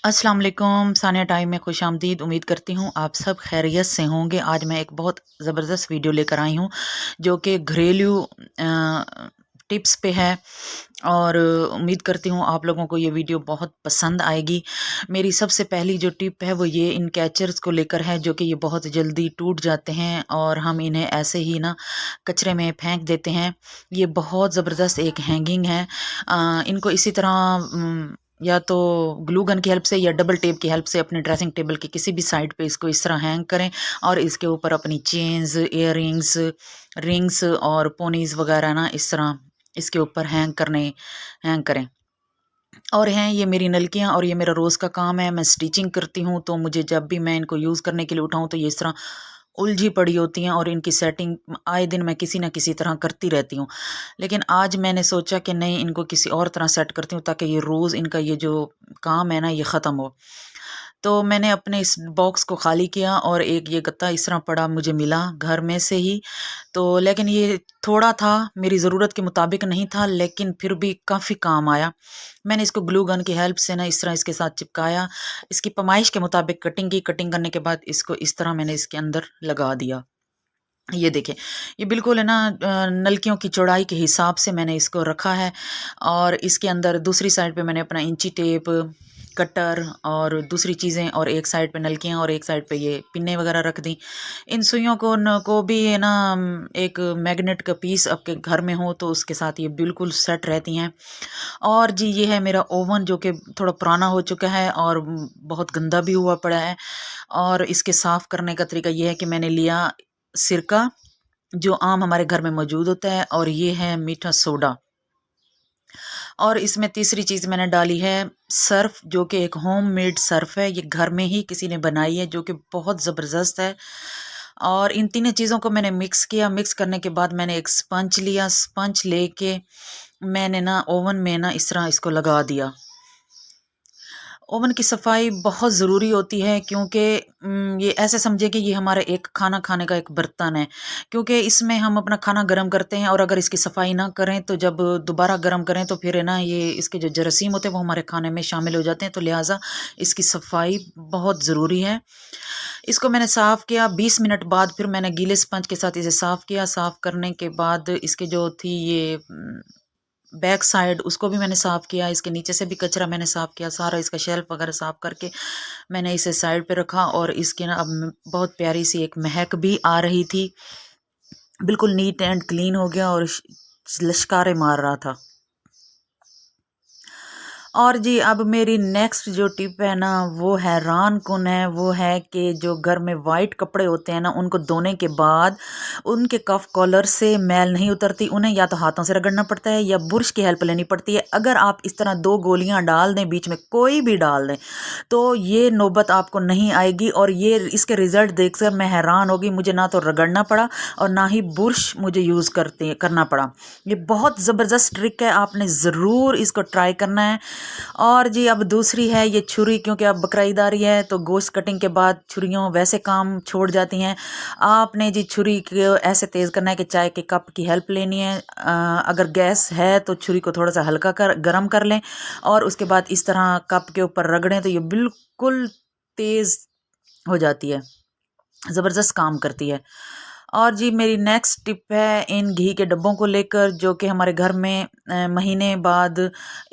अस्सलाम वालेकुम, सानिया टाइम में खुशामदीद। उम्मीद करती हूँ आप सब खैरियत से होंगे। आज मैं एक बहुत ज़बरदस्त वीडियो लेकर आई हूँ जो कि घरेलू टिप्स पे है और उम्मीद करती हूँ आप लोगों को ये वीडियो बहुत पसंद आएगी। मेरी सबसे पहली जो टिप है वो ये इन कैचर्स को लेकर है जो कि ये बहुत जल्दी टूट जाते हैं और हम इन्हें ऐसे ही ना कचरे में फेंक देते हैं। ये बहुत ज़बरदस्त एक हैंगिंग है। इनको इसी तरह या तो ग्लू गन की हेल्प से या डबल टेप की हेल्प से अपने ड्रेसिंग टेबल की किसी भी साइड पे इसको इस तरह हैंग करें और इसके ऊपर अपनी चेन्स, इयररिंग्स, रिंग्स और पोनीज वगैरह ना इस तरह इसके ऊपर हैंग करें। और हैं ये मेरी नलकियां और ये मेरा रोज़ का काम है। मैं स्टिचिंग करती हूँ तो मुझे जब भी मैं इनको यूज़ करने के लिए उठाऊँ तो ये इस तरह उलझी पड़ी होती हैं और इनकी सेटिंग आए दिन मैं किसी ना किसी तरह करती रहती हूँ। लेकिन आज मैंने सोचा कि नहीं, इनको किसी और तरह सेट करती हूँ ताकि ये रोज़ इनका ये जो काम है ना ये ख़त्म हो। तो मैंने अपने इस बॉक्स को खाली किया और एक ये गत्ता इस तरह पड़ा मुझे मिला घर में से ही। तो लेकिन ये थोड़ा था, मेरी ज़रूरत के मुताबिक नहीं था, लेकिन फिर भी काफ़ी काम आया। मैंने इसको ग्लू गन की हेल्प से ना इस तरह इसके साथ चिपकाया। इसकी पैमाइश के मुताबिक कटिंग की। कटिंग करने के बाद इसको इस तरह मैंने इसके अंदर लगा दिया। ये देखें, ये बिल्कुल है ना नलकियों की चौड़ाई के हिसाब से मैंने इसको रखा है। और इसके अंदर दूसरी साइड पे मैंने अपना इंची टेप, कटर और दूसरी चीज़ें, और एक साइड पे नलकियां और एक साइड पे ये पिन्ने वगैरह रख दी। इन सुइयों को भी है ना एक मैग्नेट का पीस आपके घर में हो तो उसके साथ ये बिल्कुल सेट रहती हैं। और जी ये है मेरा ओवन जो कि थोड़ा पुराना हो चुका है और बहुत गंदा भी हुआ पड़ा है। और इसके साफ़ करने का तरीका ये है कि मैंने लिया सिरका जो आम हमारे घर में मौजूद होता है, और ये है मीठा सोडा। और इसमें तीसरी चीज़ मैंने डाली है सर्फ, जो कि एक होममेड सर्फ है। ये घर में ही किसी ने बनाई है जो कि बहुत ज़बरदस्त है। और इन तीनों चीज़ों को मैंने मिक्स किया। मिक्स करने के बाद मैंने एक स्पंज लिया। स्पंज लेके मैंने ना ओवन में ना इस तरह इसको लगा दिया। ओवन की सफाई बहुत ज़रूरी होती है क्योंकि ये ऐसे समझे कि ये हमारा एक खाना खाने का एक बर्तन है, क्योंकि इसमें हम अपना खाना गर्म करते हैं और अगर इसकी सफाई ना करें तो जब दोबारा गर्म करें तो फिर है ना ये इसके जो जरासीम होते हैं वो हमारे खाने में शामिल हो जाते हैं। तो लिहाजा इसकी सफाई बहुत ज़रूरी है। इसको मैंने साफ़ किया। 20 मिनट बाद फिर मैंने गीले स्पंज के साथ इसे साफ़ किया। साफ़ करने के बाद इसके जो थी ये बैक साइड उसको भी मैंने साफ़ किया। इसके नीचे से भी कचरा मैंने साफ़ किया। सारा इसका शेल्फ वगैरह साफ़ करके मैंने इसे साइड पे रखा। और इसकी ना अब बहुत प्यारी सी एक महक भी आ रही थी। बिल्कुल नीट एंड क्लीन हो गया और लश्कारे मार रहा था। और जी अब मेरी नेक्स्ट जो टिप है ना वो हैरान कुन है। वो है कि जो घर में वाइट कपड़े होते हैं ना उनको धोने के बाद उनके कफ कॉलर से मैल नहीं उतरती। उन्हें या तो हाथों से रगड़ना पड़ता है या बुरश की हेल्प लेनी पड़ती है। अगर आप इस तरह 2 गोलियां डाल दें, बीच में कोई भी डाल दें, तो ये नौबत आपको नहीं आएगी। और ये इसके रिजल्ट देखकर मैं हैरान होगी। मुझे ना तो रगड़ना पड़ा और ना ही बुरश मुझे यूज़ करना पड़ा। ये बहुत ज़बरदस्त ट्रिक है, आपने ज़रूर इसको ट्राई करना है। और जी अब दूसरी है ये छुरी, क्योंकि अब बकरा ईद आ रही है तो गोश्त कटिंग के बाद छुरियों वैसे काम छोड़ जाती हैं। आपने जी छुरी को ऐसे तेज़ करना है कि चाय के कप की हेल्प लेनी है। अगर गैस है तो छुरी को थोड़ा सा हल्का गर्म कर लें और उसके बाद इस तरह कप के ऊपर रगड़ें तो ये बिल्कुल तेज़ हो जाती है, ज़बरदस्त काम करती है। और जी मेरी नेक्स्ट टिप है इन घी के डब्बों को लेकर, जो कि हमारे घर में महीने बाद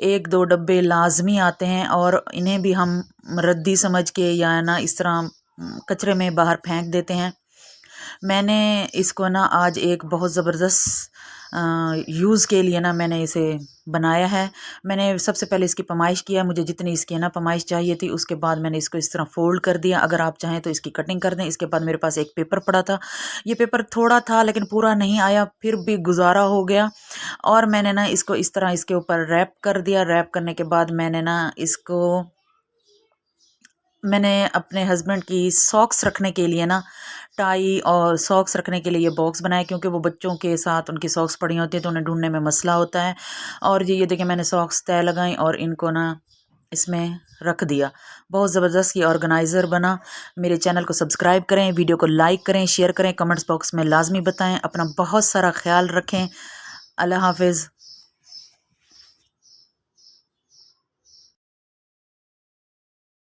1-2 डब्बे लाजमी आते हैं और इन्हें भी हम रद्दी समझ के या ना इस तरह कचरे में बाहर फेंक देते हैं। मैंने इसको ना आज एक बहुत ज़बरदस्त यूज़ के लिए ना मैंने इसे बनाया है। मैंने सबसे पहले इसकी पैमाइश किया। मुझे जितनी इसकी है ना पैमाइश चाहिए थी, उसके बाद मैंने इसको इस तरह फ़ोल्ड कर दिया। अगर आप चाहें तो इसकी कटिंग कर दें। इसके बाद मेरे पास एक पेपर पड़ा था। ये पेपर थोड़ा था लेकिन पूरा नहीं आया, फिर भी गुजारा हो गया। और मैंने ना इसको इस तरह इसके ऊपर रैप कर दिया। रैप करने के बाद मैंने अपने हस्बैंड की सॉक्स रखने के लिए ना टाई और सॉक्स रखने के लिए ये बॉक्स बनाया, क्योंकि वो बच्चों के साथ उनकी सॉक्स पड़ी होती हैं तो उन्हें ढूंढने में मसला होता है। और ये देखिए मैंने सॉक्स तय लगाई और इनको ना इसमें रख दिया। बहुत ज़बरदस्त ये ऑर्गेनाइज़र बना। मेरे चैनल को सब्सक्राइब करें, वीडियो को लाइक करें, शेयर करें, कमेंट्स बॉक्स में लाजमी बताएं। अपना बहुत सारा ख्याल रखें। अल्लाह हाफिज़।